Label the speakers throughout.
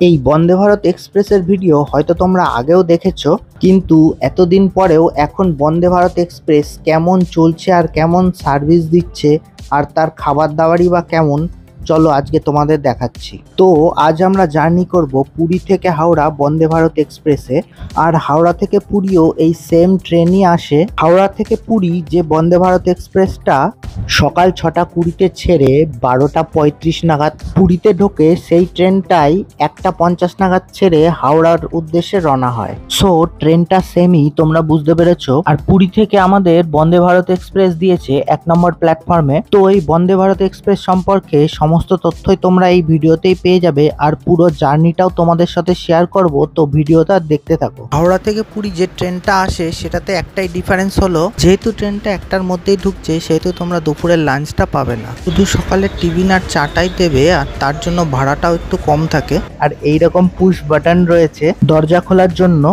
Speaker 1: এই বন্দে ভারত এক্সপ্রেসের ভিডিও হয়তো তোমরা আগেও দেখেছো, কিন্তু এতদিন পরেও এখন বন্দে ভারত এক্সপ্রেস কেমন চলছে আর কেমন সার্ভিস দিচ্ছে আর তার খাবার দাবারই বা কেমন, চলো আজকে তোমাদের দেখাচ্ছি। তো আজ আমরা জার্নি করব পুরী থেকে হাওড়া বন্দে ভারত এক্সপ্রেসে। আর হাওড়া থেকে পুরীও এই সেম ট্রেনই আসে। হাওড়া থেকে পুরী যে বন্দে ভারত এক্সপ্রেসটা সকাল 6টা 20-তে ছেড়ে 12টা 35 নাগাদ পুরীতে ঢোকে, সেই ট্রেনটাই 1টা 50 নাগাদ ছেড়ে হাওড়ার উদ্দেশ্যে রওনা হয়। সো ট্রেনটা সেমই, তোমরা বুঝতে পেরেছো। আর পুরী থেকে আমাদের বন্দে ভারত এক্সপ্রেস দিয়েছে 1 নম্বর প্ল্যাটফর্মে। তো এই বন্দে ভারত এক্সপ্রেস সম্পর্কে সমস্ত তথ্যই তোমরা এই ভিডিওতেই পেয়ে যাবে, আর পুরো জার্নিটাও তোমাদের সাথে শেয়ার করব। তো ভিডিওটা দেখতে থাকো। হাওড়া থেকে পুরী যে ট্রেনটা আসে সেটাতে একটাই ডিফারেন্স হলো, যেহেতু ট্রেনটা 1টার মধ্যেই ঢুকছে সেহেতু তোমরা দুপুরের লাঞ্চটা পাবে না, শুধু সকালের টিফিন আর চাটাই দেবে, আর তার জন্য ভাড়াটাও একটু কম থাকে। আর এইরকম পুশ বাটন রয়েছে দরজা খোলার জন্য।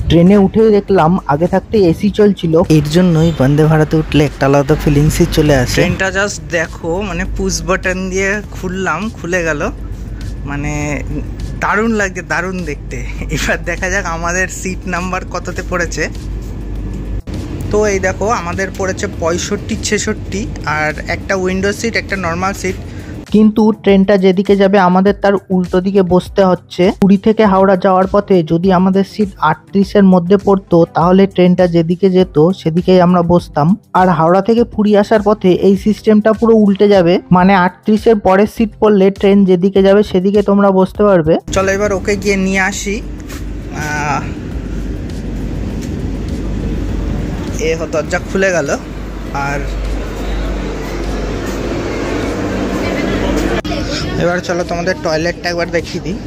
Speaker 1: ট্রেনে উঠে দেখলাম আগে থাকতে এসি চলছিল, এর জন্যই বন্দে ভারতে উঠলে একটা আলাদা ফিলিংসই চলে আসে।
Speaker 2: ট্রেনটা জাস্ট দেখো, মানে পুশ বাটন দিয়ে খুললাম, খুলে গেল, মানে দারুণ লাগছে, দারুণ দেখতে। এবার দেখা যাক আমাদের সিট নাম্বার কততে পড়েছে। তো এই দেখো আমাদের পড়েছে 65-66, আর একটা উইন্ডো সিট, একটা নর্মাল সিট।
Speaker 1: কিন্তু ট্রেনটা যেদিকে যাবে আমাদের তার উল্টো দিকে বসতে হচ্ছে। পুরী থেকে হাওড়া যাওয়ার পথে যদি আমাদের সিট 38-এর মধ্যে পড়তো তাহলে ট্রেনটা যেদিকে যেত সেদিকেই আমরা বসতাম। আর হাওড়া থেকে পুরী আসার পথে এই সিস্টেমটা পুরো উল্টে যাবে, মানে 38-এর পরের সিট পড়লে ট্রেন যেদিকে যাবে সেদিকে তোমরা বসতে পারবে।
Speaker 2: চলো এবার ওকে গিয়ে নিয়ে আসি। দরজা খুলে গেল। আর এবার চলো তোমাদের টয়লেটটা একবার দেখিয়ে দিই।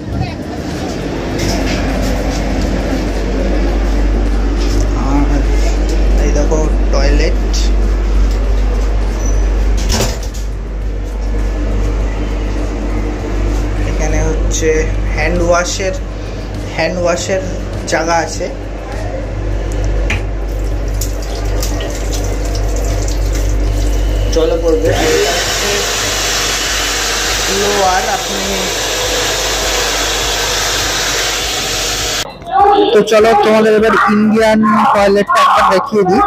Speaker 2: আর এই দেখো টয়লেট, এখানে হচ্ছে হ্যান্ড ওয়াশের জায়গা আছে। জলে পড়বে। আর আপনি
Speaker 1: তো চলো তোমাদের এবার ইন্ডিয়ান টয়লেটটা একবার দেখিয়ে দিই।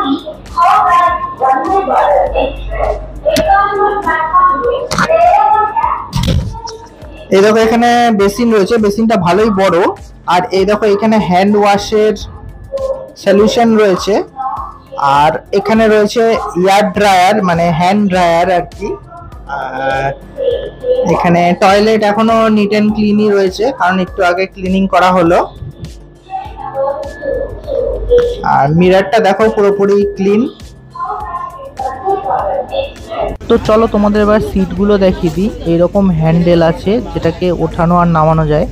Speaker 1: এই দেখো এখানে বেসিন রয়েছে, বেসিনটা ভালোই বড়। আর এই দেখো এখানে হ্যান্ড ওয়াশের সলিউশন রয়েছে। আর এখানে রয়েছে এয়ার ড্রায়ার, মানে হ্যান্ড ড্রায়ার আর কি। আর এখানে টয়লেট এখনো নিট এন্ড ক্লিনই রয়েছে, কারণ একটু আগে ক্লিনিং করা হলো। আর মিররটা দেখো পুরোপুরি ক্লিন। তো চলো তোমাদের এবার সিটগুলো দেখিয়ে দিই। এইরকম হ্যান্ডেল আছে যেটাকে ওঠানো আর নামানো যায়,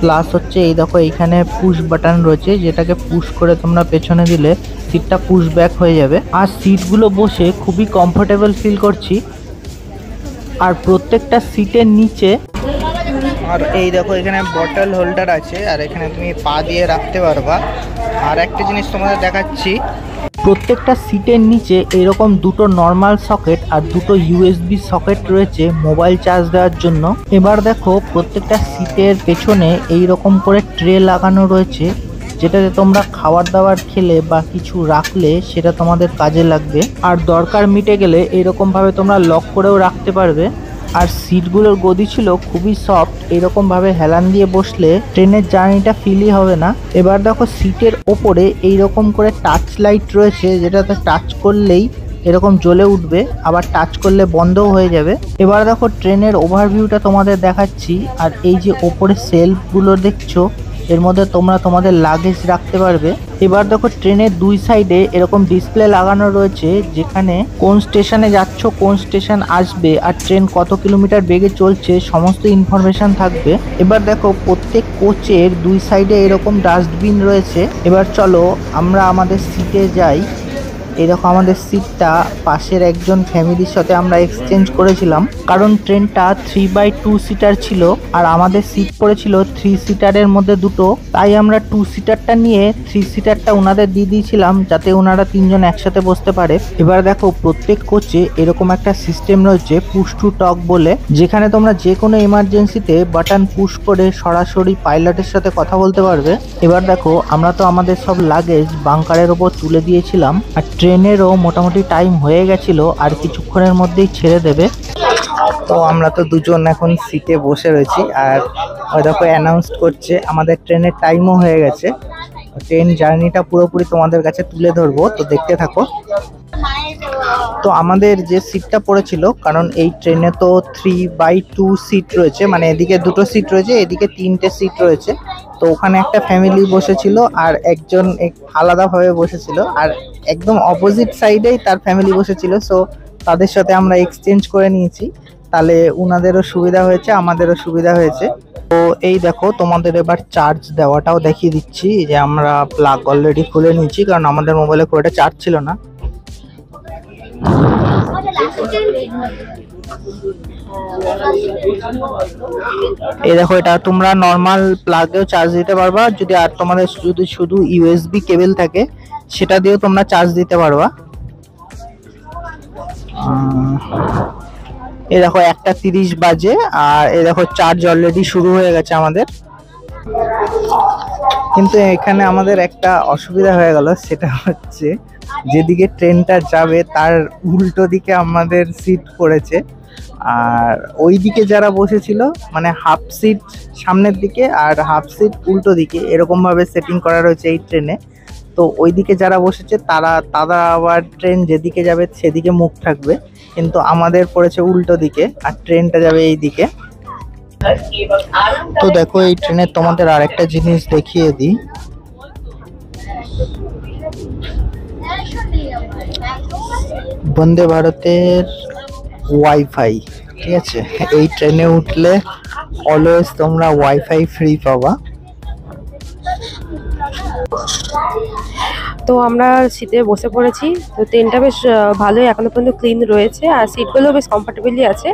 Speaker 1: প্লাস হচ্ছে এই দেখো এইখানে পুশ বাটন রয়েছে যেটাকে পুশ করে তোমরা পেছনে দিলে সিটটা পুশ ব্যাক হয়ে যাবে। আর সিটগুলো বসে খুবই কমফোর্টেবল ফিল করছি। আর প্রত্যেকটা সিটের নিচে
Speaker 2: আর এই দেখো এখানে বটল হোল্ডার আছে, আর এখানে তুমি পা দিয়ে রাখতে পারবা। আর একটা জিনিস তোমাদের দেখাচ্ছি,
Speaker 1: প্রত্যেকটা সিটের নিচে এরকম দুটো নর্মাল সকেট আর দুটো ইউএসবি সকেট রয়েছে মোবাইল চার্জ দেওয়ার জন্য। এবার দেখো প্রত্যেকটা সিটের পেছনে এইরকম করে ট্রে লাগানো রয়েছে, যেটাতে তোমরা খাবার দাবার খেলে বা কিছু রাখলে সেটা তোমাদের কাজে লাগবে। আর দরকার মিটে গেলে এইরকম ভাবে তোমরা লক করেও রাখতে পারবে। আর সিটগুলোর গদি ছিল খুবই সফট, এরকম ভাবে হেলান দিয়ে বসলে ট্রেনের জার্নিটা ফিলই হবে না। এবার দেখো সিটের ওপরে এইরকম করে টাচ লাইট রয়েছে, যেটাতে টাচ করলেই এরকম জ্বলে উঠবে, আবার টাচ করলে বন্ধও হয়ে যাবে। এবার দেখো ট্রেনের ওভারভিউটা তোমাদের দেখাচ্ছি। আর এই যে ওপরে সেলফগুলো দেখছো, এর মধ্যে তোমরা তোমাদের লাগেজ রাখতে পারবে। এবার দেখো ট্রেনের দুই সাইডে এরকম ডিসপ্লে লাগানো রয়েছে, যেখানে কোন স্টেশনে যাচ্ছ, কোন স্টেশন আসবে, আর ট্রেন কত কিলোমিটার বেগে চলছে সমস্ত ইনফরমেশন থাকবে। এবার দেখো প্রত্যেক কোচের দুই সাইডে এরকম ডাস্টবিন রয়েছে। এবার চলো আমরা আমাদের সিটে যাই। এই দেখো আমাদের সিটটা পাশের একজন ফ্যামিলির সাথে আমরা এক্সচেঞ্জ করেছিলাম, কারণ ট্রেনটা 3/2 সিটার ছিল আর আমাদের সিট পড়েছিল 3 সিটারের মধ্যে দুটো, তাই আমরা 2 সিটারটা নিয়ে 3 সিটারটা ওনাদের দিয়ে দিয়েছিলাম যাতে ওনারা 3 জন একসাথে বসতে পারে। এবার দেখো প্রত্যেক কোচে এরকম একটা সিস্টেম রয়েছে পুশ টু টক বলে, যেখানে তোমরা যে কোনো এমার্জেন্সিতে বাটন পুশ করে সরাসরি পাইলটের সাথে কথা বলতে পারবে। এবার দেখো আমরা তো আমাদের সব লাগেজ বাংকারের ওপর তুলে দিয়েছিলাম আর ট্রেনেরও মোটামুটি টাইম হয়ে গেছিল, আর কিছুক্ষণের মধ্যেই ছেড়ে দেবে। তো আমরা তো দুজন এখন সিটে বসে রয়েছি আর ওই দেখো অ্যানাউন্স করছে আমাদের ট্রেনের টাইমও হয়ে গেছে। ট্রেন জার্নিটা পুরোপুরি তোমাদের কাছে তুলে ধরবো, তো দেখতে থাকো। তো আমাদের যে সিটটা পড়েছিল, কারণ এই ট্রেনে তো 3/2 সিট রয়েছে, মানে এদিকে 2টো সিট রয়েছে, এদিকে 3টে সিট রয়েছে। তো ওখানে একটা ফ্যামিলি বসেছিল আর একজন আলাদাভাবে বসেছিল, আর একদম অপোজিট সাইডেই তার ফ্যামিলি বসেছিল। সো তাদের সাথে আমরা এক্সচেঞ্জ করে নিয়েছি, তাহলে উনাদেরও সুবিধা হয়েছে আমাদেরও সুবিধা হয়েছে। তো এই দেখো তোমাদের এবার চার্জ দেওয়াটাও দেখিয়ে দিচ্ছি, যে আমরা প্লাগ অলরেডি খুলে নিয়েছি, কারণ আমাদের মোবাইলে খুব একটা চার্জ ছিল না। এই দেখো এটা তোমরা নর্মাল প্লাগেও চার্জ দিতে পারবা, যদি আর তোমাদের যদি শুধু ইউএসবি কেবল থাকে সেটা দিয়েও তোমরা চার্জ দিতে পারবা। এই দেখো 1:30 বাজে আর এই দেখো চার্জ অলরেডি শুরু হয়ে গেছে আমাদের। কিন্তু এখানে আমাদের একটা অসুবিধা হয়ে গেল, সেটা হচ্ছে যেদিকে ট্রেনটা যাবে তার উল্টো দিকে আমাদের সিট পড়েছে, আর ওই দিকে যারা বসেছিল মানে হাফ সিট সামনের দিকে আর হাফ সিট উল্টো দিকে, এরকম ভাবে সেটিং করা রয়েছে এই ট্রেনে। তো ওই দিকে যারা বসেছে তারা আবার ট্রেন যেদিকে যাবে সেদিকে মুখ থাকবে, কিন্তু আমাদের পড়েছে উল্টো দিকে আর ট্রেনটা যাবে এই দিকে। তো দেখো এই ট্রেনে তোমাদের আরেকটা জিনিস দেখিয়ে দিই। বন্দে ভারতের ওয়াইফাই, ঠিক আছে, এই ট্রেনে উঠলে অলওয়েজ তোমরা ওয়াইফাই ফ্রি পাবা।
Speaker 3: তো আমরা সিটে বসে পড়েছি। তো ট্রেনটা বেশ ভালোই এখনো পর্যন্ত ক্লিন রয়েছে আর সিটগুলো বেশ কমফোর্টেবলি আছে।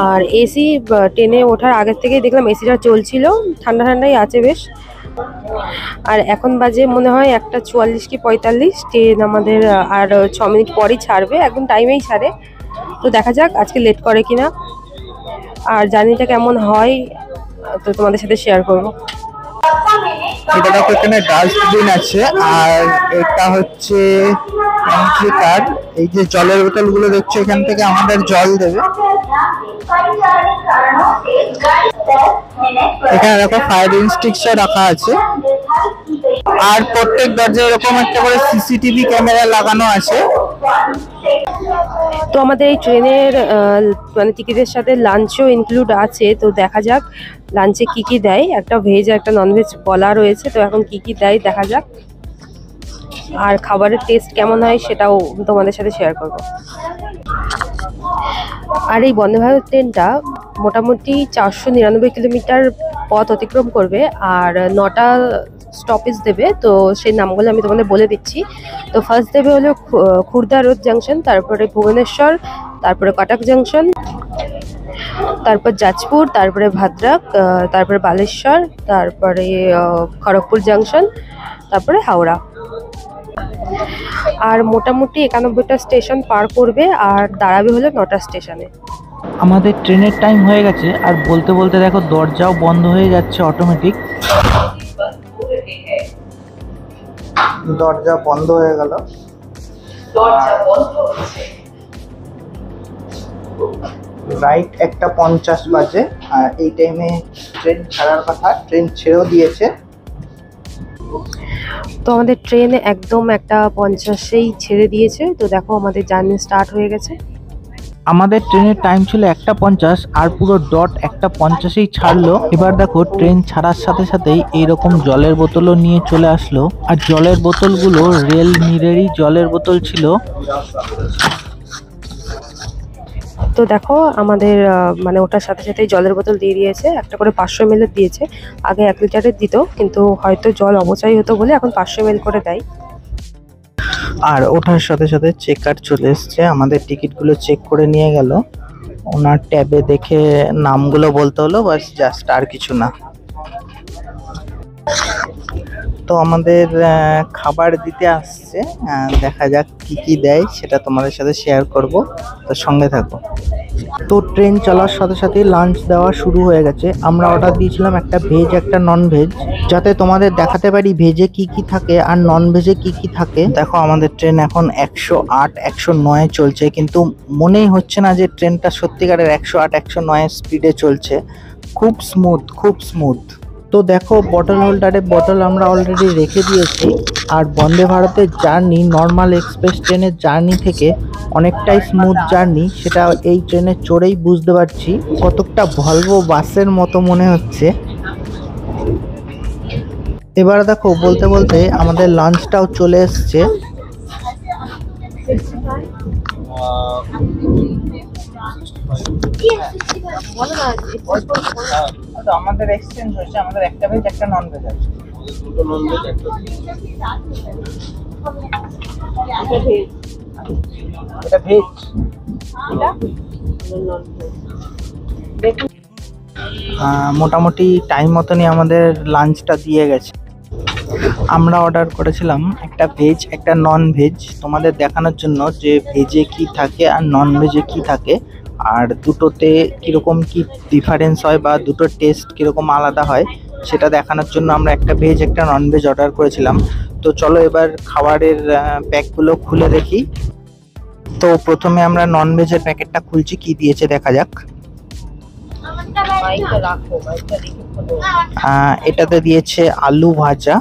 Speaker 3: আর এসি ট্রেনে ওঠার আগের থেকেই দেখলাম এসিটা চলছিল, ঠান্ডা ঠান্ডাই আছে বেশ। আর এখন বাজে মনে হয় 1:44 কি 45, ট্রেন আমাদের আর 6 মিনিট পরেই ছাড়বে, একদম টাইমেই ছাড়ে। তো দেখা যাক আজকে লেট করে কিনা, আর জার্নিটা কেমন হয় তো তোমাদের সাথে শেয়ার করবো।
Speaker 1: এটা দেখো এখানে ডাস্টবিন আছে আর এটা হচ্ছে এন্ট্রি কার্ড। এই যে জলের বোতলগুলো দেখছো, এখান থেকে আমাদের জল দেবে। এখানে দেখো ফায়ার এক্সটিংগুইশার রাখা আছে, আর প্রত্যেক দরজায় এরকম একটা করে সিসিটিভি ক্যামেরা লাগানো আছে।
Speaker 3: তো আমাদের এই ট্রেনের মানে টিকিটের সাথে লাঞ্চও ইনক্লুড আছে, তো দেখা যাক লাঞ্চে কি কি দেয়। একটা ভেজ একটা ননভেজ বলা রয়েছে, তো এখন কি কি দেয় দেখা যাক, আর খাবারের টেস্ট কেমন হয় সেটাও তোমাদের সাথে শেয়ার করব। আর এই বন্দে ভারত ট্রেনটা মোটামুটি 499 কিলোমিটার পথ অতিক্রম করবে আর 9টা স্টপেজ দেবে। তো সেই নামগুলো আমি তোমাদের বলে দিচ্ছি। তো ফার্স্ট দেবে হলো খুর্দা রোড জাংশন, তারপরে ভুবনেশ্বর, তারপরে কটক জাংশন, তারপর যাজপুর, তারপরে ভাদ্রাক, তারপরে বালেশ্বর, তারপরে খড়গপুর জাংশন, তারপরে হাওড়া। আর মোটামুটি 91টা স্টেশন পার করবে আর দাঁড়াবে হলো 9টা স্টেশনে।
Speaker 1: আমাদের ট্রেনের টাইম হয়ে গেছে আর বলতে বলতে দেখো দরজাও বন্ধ হয়ে যাচ্ছে অটোমেটিক। দরজা বন্ধ হয়ে গেল, রাইট 1:50 বাজে আর এই টাইমে ট্রেন ছাড়ার কথা, ট্রেন ছেড়েও দিয়েছে।
Speaker 3: তো আমাদের ট্রেন একদম 1:50-এই ছেড়ে দিয়েছে। তো দেখো আমাদের জার্নি স্টার্ট হয়ে গেছে।
Speaker 1: আমাদের ট্রেনের টাইম ছিল 1:50 আর পুরো ডট 1:50-এই ছাড়লো। এবার দেখো ট্রেন ছাড়ার সাথে সাথেই এইরকম জলের বোতলও নিয়ে চলে আসলো, আর জলের বোতলগুলো রেল নিরেরই জলের বোতল ছিল।
Speaker 3: তো দেখো আমাদের মানে ওটার সাথে সাথেই জলের বোতল দিয়ে দিয়েছে, একটা করে 500 ml দিয়েছে। আগে 1 লিটারের দিত, কিন্তু হয়তো জল অপচয় হতো বলে এখন 500 ml করে দেয়।
Speaker 1: আর ওঠার সাথে সাথে চেকার চলে এসছে, আমাদের টিকিটগুলো চেক করে নিয়ে গেল। ওনার ট্যাবে দেখে নামগুলো বলতে হলো, বাস জাস্ট, আর কিছু না। তো আমাদের খাবার দিতে আসছে, দেখা যাক কি কি দেয়, সেটা তোমাদের সাথে শেয়ার করব, তো সঙ্গে থাকো। তো ট্রেন চলার সাথে সাথে লাঞ্চ দেওয়া শুরু হয়ে গেছে। আমরা অর্ডার দিয়েছিলাম একটা ভেজ একটা নন ভেজ, যাতে তোমাদের দেখাতে পারি ভেজে কি কি থাকে আর নন ভেজে কি কি থাকে। দেখো আমাদের ট্রেন এখন 108 109 চলছে, কিন্তু মনেই হচ্ছে না যে ট্রেনটা সত্যিকারের 108 109 স্পিডে চলছে। খুব স্মুথ, খুব স্মুথ। তো দেখো বটল হোল্ডারে বটল আমরা অলরেডি রেখে দিয়েছি। আর বন্দে ভারতের জার্নি নর্মাল এক্সপ্রেস ট্রেনের জার্নি থেকে অনেকটাই স্মুথ জার্নি, সেটা এই ট্রেনে চড়েই বুঝতে পারছি। কতকটা ভলভো বাসের মতো মনে হচ্ছে। এবার দেখো বলতে বলতে আমাদের লাঞ্চটাও চলে এসছে। আমাদের এক্সচেঞ্জ হয়েছে, আমাদের একটা ভেজ একটা নন ভেজ আছে। দুটো নন ভেজ একটা ভেজ। এটা ভেজ, মোটামুটি টাইম মতনই আমাদের লাঞ্চটা দিয়ে গেছে। আমরা অর্ডার করেছিলাম একটা ভেজ একটা নন ভেজ, তোমাদের দেখানোর জন্য যে ভেজে কি থাকে আর নন ভেজে কি থাকে, আর দুটোতে কীরকম কি ডিফারেন্স হয় বা দুটোর টেস্ট কীরকম আলাদা হয় সেটা দেখানোর জন্য আমরা একটা ভেজ একটা নন ভেজ অর্ডার করেছিলাম। তো চলো এবার খাবারের প্যাকগুলো খুলে দেখি। তো প্রথমে আমরা নন ভেজের প্যাকেটটা খুলছি, কি দিয়েছে দেখা যাক। এটাতে দিয়েছে আলু ভাজা,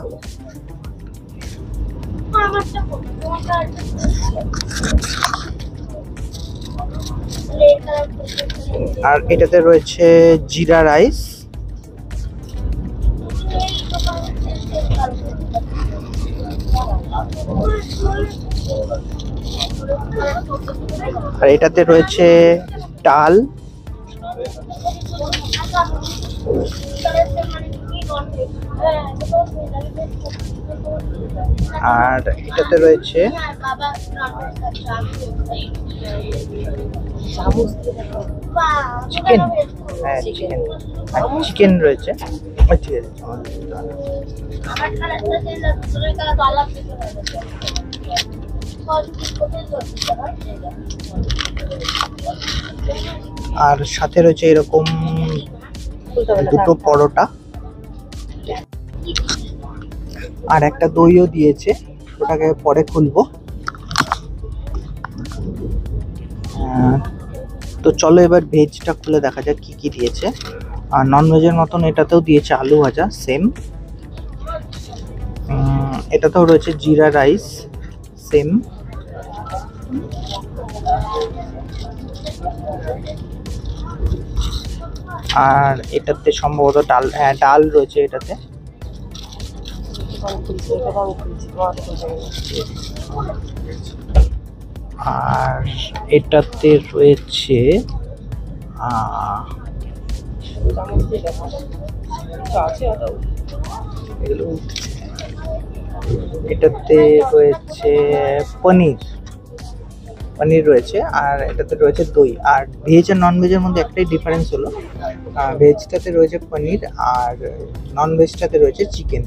Speaker 1: আর এটাতে রয়েছে জিরা রাইস, আর এটাতে রয়েছে ডাল, আর এটাতে রয়েছে চিকেন। হ্যাঁ চিকেন, চিকেন রয়েছে। ঠিক আছে, আর সাথে রয়েছে এরকম দুটো পরোটা, আর একটা দইও দিয়েছে, ওটাকে পরে খুলবো। তো চলো এবার ভেজটা খুলে দেখা যাক কি কি দিয়েছে। আর নন ভেজের মতন এটাতেও দিয়েছে আলু ভাজা সেম, এটাতেও রয়েছে জিরা রাইস সেম, আর এটাতে সম্ভবত ডাল, হ্যাঁ ডাল রয়েছে এটাতে। আর এটাতে রয়েছে এটাতে রয়েছে পনির রয়েছে, আর এটাতে রয়েছে দই। আর ভেজ আর নন ভেজের মধ্যে একটাই ডিফারেন্স হলো, ভেজটাতে রয়েছে পনির আর নন ভেজটাতে রয়েছে চিকেন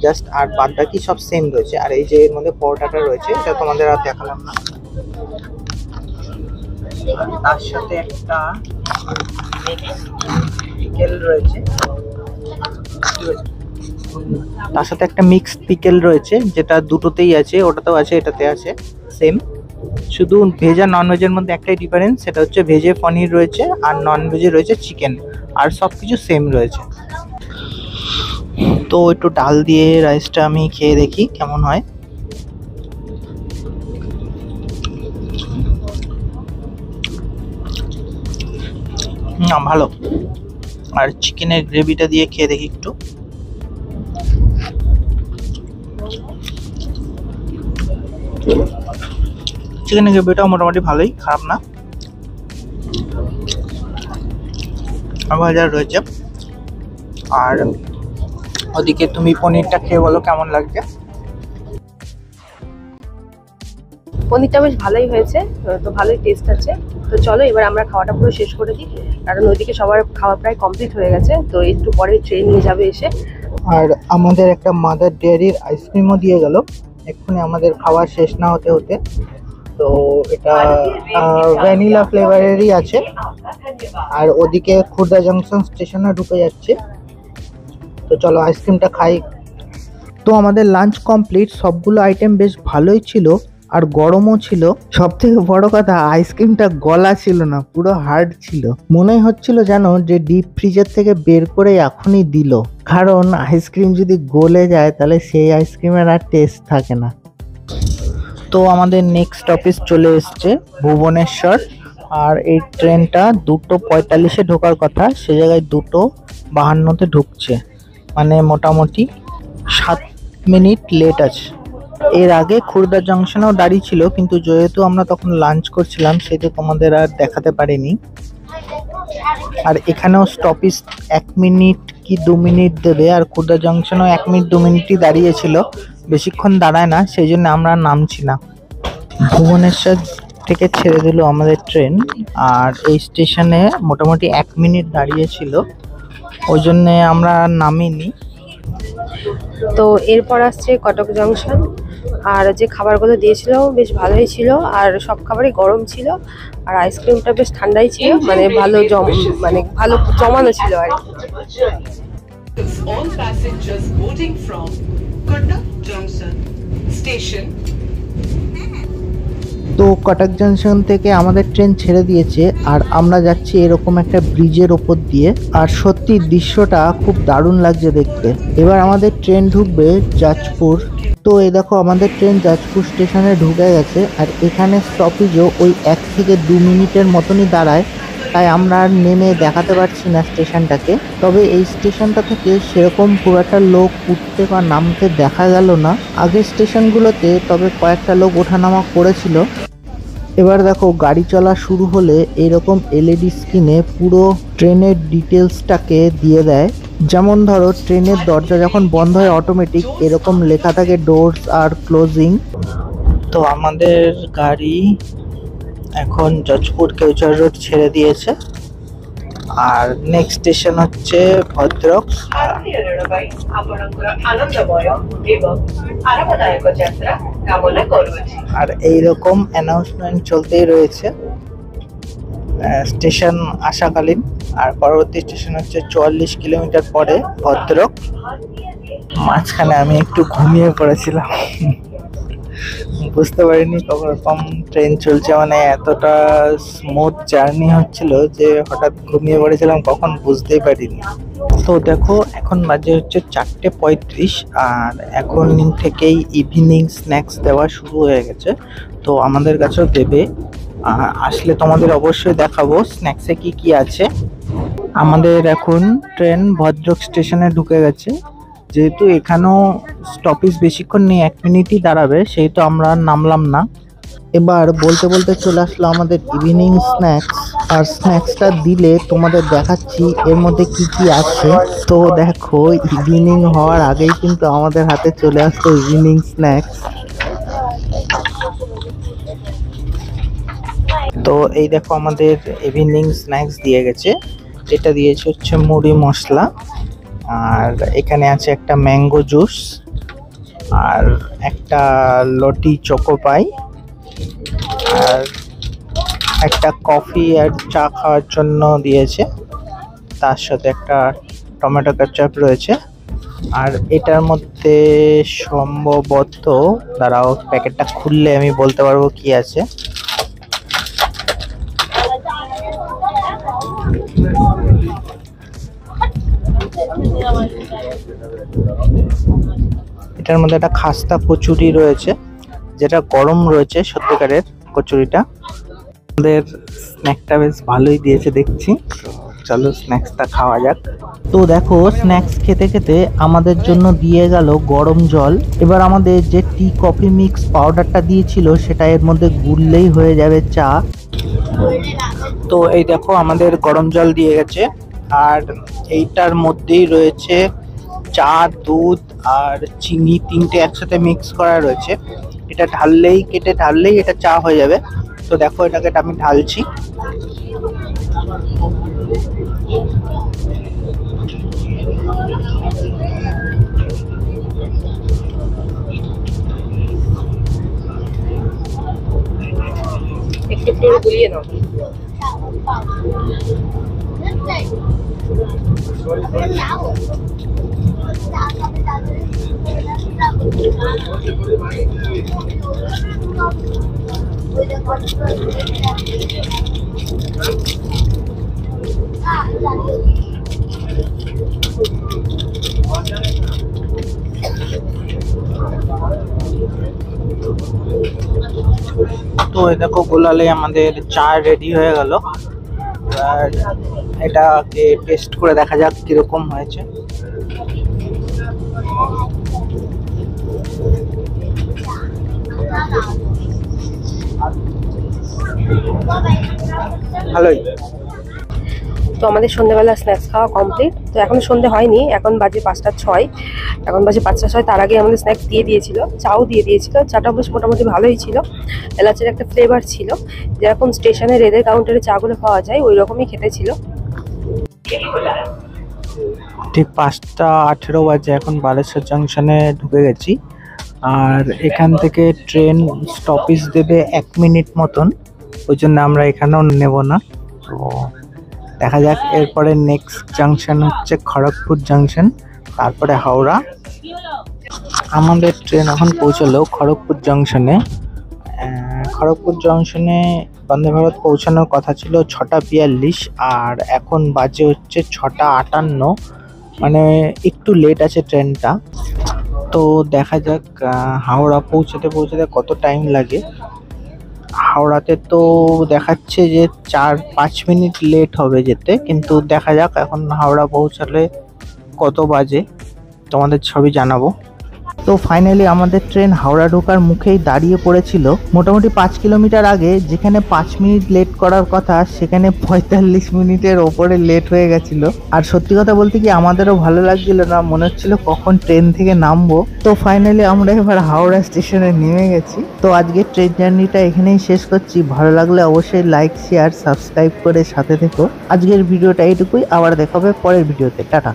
Speaker 1: জাস্ট, আর বাদ বাকি সব সেম রয়েছে। আর এই যে এর মধ্যে পরোটাটা রয়েছে, এটা তোমাদের আর দেখালাম না। তার সাথে একটা পিকেল রয়েছে, তার সাথে একটা মিক্সড পিকেল রয়েছে, যেটা দুটোতেই আছে, ওটাতেও আছে এটাতে আছে সেম। শুধু ভেজ আর নন ভেজের মধ্যে একটাই ডিফারেন্স, সেটা হচ্ছে ভেজে পনির রয়েছে আর নন ভেজে রয়েছে চিকেন, আর সব কিছু সেম রয়েছে। তো একটু ডাল দিয়ে রাইসটা আমি খেয়ে দেখি কেমন হয়। না ভালো, আর চিকেনের গ্রেভিটা দিয়ে খেয়ে দেখি একটু। চিকেনের গ্রেভিটাও মোটামুটি ভালোই, খারাপ না। ভাজা রয়েছে, আর ওদিকে তুমি পনিরটা খেয়ে বলো কেমন লাগছে।
Speaker 3: পনিরটা বেশ ভালোই হয়েছে, তো ভালোই টেস্ট আছে। তো চলো এবার আমরা খাওয়াটা পুরো শেষ করে দিই, কারণ ওইদিকে সবার খাওয়া প্রায় কমপ্লিট হয়ে গেছে। তো একটু পরে ট্রেন নিয়ে যাবে এসে।
Speaker 1: আর আমাদের একটা মাদার ডেয়ারির আইসক্রিমও দিয়ে গেল এক্ষুনি আমাদের খাওয়া শেষ না হতে হতে। তো এটা ভ্যানিলা ফ্লেভারেরই আছে। আর ওদিকে খুর্দা জংশন স্টেশনে ঢুকে যাচ্ছে। তো চলো আইসক্রিমটা খাই। তো আমাদের লাঞ্চ কমপ্লিট, সবগুলো আইটেম বেশ ভালোই ছিল আর গরমও ছিল। সব থেকে বড় কথা, আইসক্রিমটা গলা ছিল না, পুরো হার্ড ছিল। মনে হচ্ছিল যেন যে ডিপ ফ্রিজের থেকে বের করে এখনই দিল, কারণ আইসক্রিম যদি গলে যায় তাহলে সেই আইসক্রিমের আর টেস্ট থাকে না। তো আমাদের নেক্সট অফিস চলে এসছে ভুবনেশ্বর। আর এই ট্রেনটা 2:45-এ ঢোকার কথা, সে জায়গায় 2:52-তে ঢুকছে, মানে মোটামুটি 7 মিনিট লেট আছে। এর আগে খুর্দা জংশনেও দাঁড়িয়ে ছিল, কিন্তু যেহেতু আমরা তখন লাঞ্চ করছিলাম সেহেতু তোমাদের আর দেখাতে পারিনি। আর এখানেও স্টপেজ 1 মিনিট কি 2 মিনিট দেবে, আর খুর্দা জংশনেও 1 মিনিট 2 মিনিটই দাঁড়িয়েছিল, বেশিক্ষণ দাঁড়ায় না, সেই জন্য আমরা নামছি না। ভুবনেশ্বর থেকে ছেড়ে দিল আমাদের ট্রেন, আর এই স্টেশনে মোটামুটি 1 মিনিট দাঁড়িয়েছিল, ওই জন্যে আমরা নামিনি।
Speaker 3: তো এরপর আসছে কটক জংশন। আর যে খাবারগুলো দিয়েছিল বেশ ভালোই ছিল, আর সব খাবারই গরম ছিল, আর আইসক্রিমটা বেশ ঠান্ডাই ছিল, মানে ভালো ভালো জমানো ছিল আর কি।
Speaker 4: All passengers boarding from Kotak Junction station.
Speaker 1: তো কটক জংশন থেকে আমাদের ট্রেন ছেড়ে দিয়েছে, আর আমরা যাচ্ছি এরকম একটা ব্রিজের ওপর দিয়ে। আর সত্যি দৃশ্যটা খুব দারুণ লাগছে দেখতে। এবার আমাদের ট্রেন ঢুকবে যাজপুর। তো এই দেখো আমাদের ট্রেন যাজপুর স্টেশনে ঢুকে গেছে, আর এখানে স্টপেজও ওই 1 থেকে 2 মিনিটের মতনই দাঁড়ায়, তাই আমরা আর নেমে দেখাতে পারছি না স্টেশনটাকে। তবে এই স্টেশনটা থেকে সেরকম খুব একটা লোক উঠতে বা নামতে দেখা গেল না আগের স্টেশনগুলোতে, তবে কয়েকটা লোক ওঠানামা করেছিল। এবার দেখো গাড়ি চলা শুরু হলে এরকম এলইডি স্ক্রিনে পুরো ট্রেনের ডিটেলসটাকে দিয়ে দেয়। যেমন ধরো ট্রেনের দরজা যখন বন্ধ হয় অটোমেটিক এরকম লেখা থাকে ডোরস আর ক্লোজিং। তো আমাদের গাড়ি এখন যাজপুর কেওঝর রোড ছেড়ে দিয়েছে, আর নেক্সট স্টেশন হচ্ছে ভদ্রক। আর এইরকম অ্যানাউন্সমেন্ট চলতেই রয়েছে স্টেশন আসাকালীন। আর পরবর্তী স্টেশন হচ্ছে 44 কিলোমিটার পরে ভদ্রক। মাঝখানে আমি একটু ঘুমিয়ে পড়েছিলাম, বুঝতে পারিনি কখন ট্রেন চলছে, মানে এতটা স্মুথ জার্নি হচ্ছিল যে হঠাৎ ঘুমিয়ে পড়েছিলাম, কখন বুঝতেই পারিনি। তো দেখো এখন বাজে হচ্ছে 4:35, আর এখন থেকেই ইভিনিং স্ন্যাক্স দেওয়া শুরু হয়ে গেছে। তো আমাদের কাছেও দেবে, আসলে তোমাদের অবশ্যই দেখাবো স্ন্যাক্সে কি কি আছে। আমাদের এখন ট্রেন ভদ্রক স্টেশনে ঢুকে গেছে। যেহেতু এখানেও স্টপেজ বেশিক্ষণ নেই, 1 মিনিটই দাঁড়াবে, সেহেতু আমরা নামলাম না। এবার বলতে বলতে চলে আসলো আমাদের ইভিনিং স্ন্যাক্স। আর স্ন্যাক্সটা দিলে তোমাদের দেখাচ্ছি এর মধ্যে কি কি আছে। তো দেখো ইভিনিং হওয়ার আগেই কিন্তু আমাদের হাতে চলে আসতো ইভিনিং স্ন্যাক্স। তো এই দেখো আমাদের ইভিনিং স্ন্যাক্স দিয়ে গেছে। এটা দিয়েছে হচ্ছে মুড়ি মশলা, আর এখানে আছে একটা ম্যাঙ্গো জুস, আর একটা লটি চোকো পাই, আর একটা কফি আর চা খাওয়ার জন্য দিয়েছে, তার সাথে একটা টমেটো কেচাপ রয়েছে। আর এটার মধ্যে সম্ভবত, দাঁড়াও প্যাকেটটা খুললে আমি বলতে পারবো কি আছে। এটার মধ্যে একটা খাস্তা কচুরি রয়েছে, যেটা গরম রয়েছে সত্যিকারের কচুরিটা। আমাদের স্ন্যাকটা বেশ ভালোই দিয়েছে দেখছি, চলো স্ন্যাক্সটা খাওয়া যাক। তো দেখো স্ন্যাক্স খেতে খেতে আমাদের জন্য দিয়ে গেল গরম জল। এবার আমাদের যে টি কফি মিক্স পাউডারটা দিয়েছিল সেটা এর মধ্যে গুললেই হয়ে যাবে চা। তো এই দেখো আমাদের গরম জল দিয়ে গেছে, আর এইটার মধ্যেই রয়েছে চা, দুধ আর চিনি, 3টে একসাথে মিক্স করা রয়েছে। এটা ঢাললেই কেটে ঢাললেই এটা চা হয়ে যাবে। তো দেখো এটাকে আমি ঢালছি।
Speaker 3: একটু গুলিয়ে নাও।
Speaker 1: তো এই দেখো গোলালে আমাদের চা রেডি হয়ে গেল। আর এটাকে টেস্ট করে দেখা যাক কিরকম হয়েছে। ভালোই।
Speaker 3: তো আমাদের সন্ধ্যেবেলা স্ন্যাক্স খাওয়া কমপ্লিট। তো এখন সন্ধ্যে হয়নি, এখন বাজে 5টা 6। এখন বাজে 5টা 6। তার আগে আমাদের স্ন্যাক্স দিয়ে দিয়েছিল, চাও দিয়ে দিয়েছিল। চাটা বেশ মোটামুটি ভালোই ছিল, এলাচের একটা ফ্লেভার ছিল, যেরকম স্টেশনে রেলের কাউন্টারে চাগুলো পাওয়া যায় ওই রকমই খেতে ছিল।
Speaker 1: ঠিক 5টা 18 বাজে, এখন বালেশ্বর জাংশনে ঢুকে গেছি। আর এখান থেকে ট্রেন স্টপেজ দেবে 1 মিনিট মতন, ওই জন্য আমরা এখানেও নেব না। তো দেখা যাক, এরপরে নেক্সট জাংশন হচ্ছে খড়গপুর জাংশন, তারপরে হাওড়া। আমাদের ট্রেন এখন পৌঁছলো খড়গপুর জাংশনে। খড়গপুর জাংশনে বন্দে ভারত পৌঁছানোর কথা ছিল 6টা 42, আর এখন বাজে হচ্ছে 6টা 58, মানে একটু লেট আছে ট্রেনটা। তো দেখা যাক হাওড়া পৌঁছাতে কত টাইম লাগে। হাওড়াতে তো দেখাচ্ছে যে 4-5 মিনিট লেট হবে যেতে, কিন্তু দেখা যাক এখন হাওড়া পৌঁছালে কত বাজে তোমাদের ছবি জানাবো। তো ফাইনালি আমাদের ট্রেন হাওড়া ঢোকার মুখেই দাঁড়িয়ে পড়েছিল। মোটামুটি 5 কিলোমিটার আগে যেখানে 5 মিনিট লেট করার কথা, সেখানে 45 মিনিটের ওপরে লেট হয়ে গেছিল। আর সত্যি কথা বলতে কি আমাদেরও ভালো লাগছিল না, মনে হচ্ছিল কখন ট্রেন থেকে নামবো। তো ফাইনালি আমরা এবার হাওড়া স্টেশনে নেমে গেছি। তো আজকে ট্রেন জার্নিটা এখানেই শেষ করছি। ভালো লাগলে অবশ্যই লাইক, শেয়ার, সাবস্ক্রাইব করে সাথে থেকো। আজকের ভিডিওটা এইটুকুই, আবার দেখা হবে পরের ভিডিওতে। টাটা।